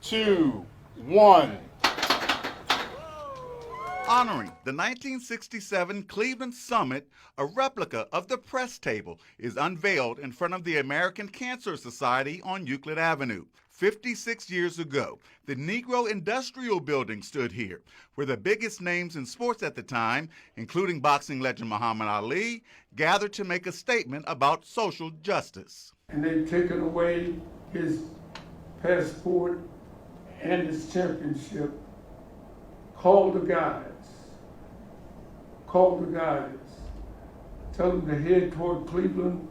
2, 1. Honoring the 1967 Cleveland Summit, a replica of the press table is unveiled in front of the American Cancer Society on Euclid Avenue. 56 years ago, the Negro Industrial Building stood here, where the biggest names in sports at the time, including boxing legend Muhammad Ali, gathered to make a statement about social justice. And they've taken away his passport and his championship. Call the guys. Call the guys. Tell them to head toward Cleveland.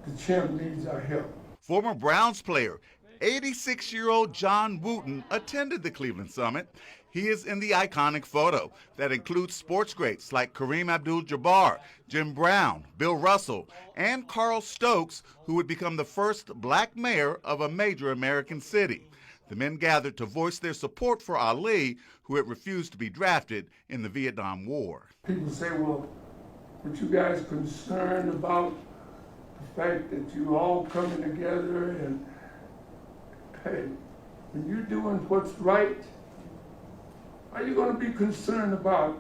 The champ needs our help. Former Browns player, 86-year-old John Wooten, attended the Cleveland Summit. He is in the iconic photo that includes sports greats like Kareem Abdul-Jabbar, Jim Brown, Bill Russell, and Carl Stokes, who would become the first black mayor of a major American city. The men gathered to voice their support for Ali, who had refused to be drafted in the Vietnam War. People say, well, aren't you guys concerned about the fact that you all coming together and, hey, when you're doing what's right, are you going to be concerned about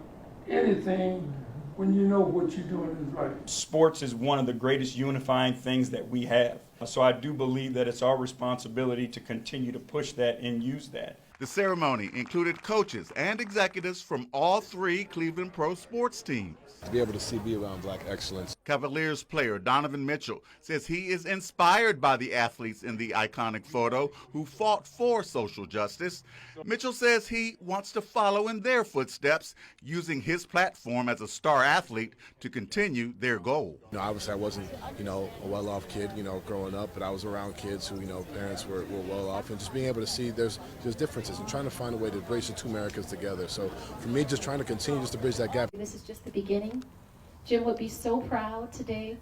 anything when you know what you're doing is right? Sports is one of the greatest unifying things that we have. So I do believe that it's our responsibility to continue to push that and use that. The ceremony included coaches and executives from all three Cleveland pro sports teams. To be able to be around black excellence. Cavaliers player Donovan Mitchell says he is inspired by the athletes in the iconic photo who fought for social justice. Mitchell says he wants to follow in their footsteps, using his platform as a star athlete to continue their goal. Obviously I wasn't, a well-off kid, growing up, but I was around kids who, parents were well off, and just being able to see there's differences and trying to find a way to bridge the two Americas together. So for me, just trying to continue just to bridge that gap. This is just the beginning. Jim would be so proud today.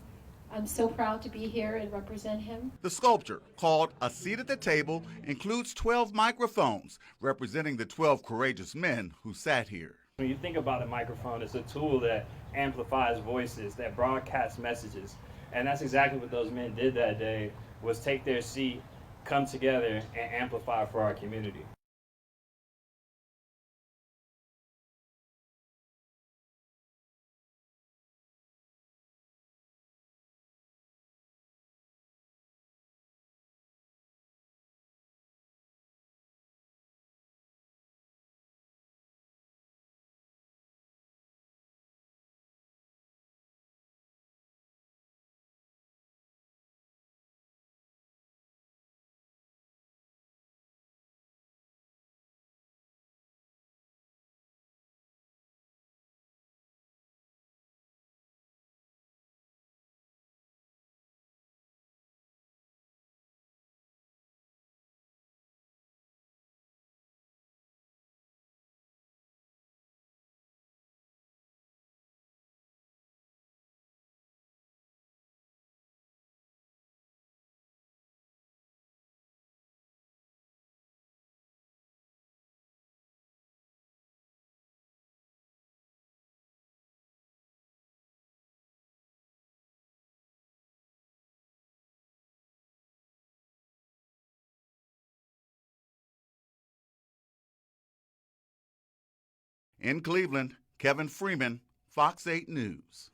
I'm so proud to be here and represent him. The sculpture, called A Seat at the Table, includes 12 microphones representing the 12 courageous men who sat here. When you think about a microphone, it's a tool that amplifies voices, that broadcasts messages. And that's exactly what those men did that day, was take their seat, come together, and amplify for our community. In Cleveland, Kevin Freeman, Fox 8 News.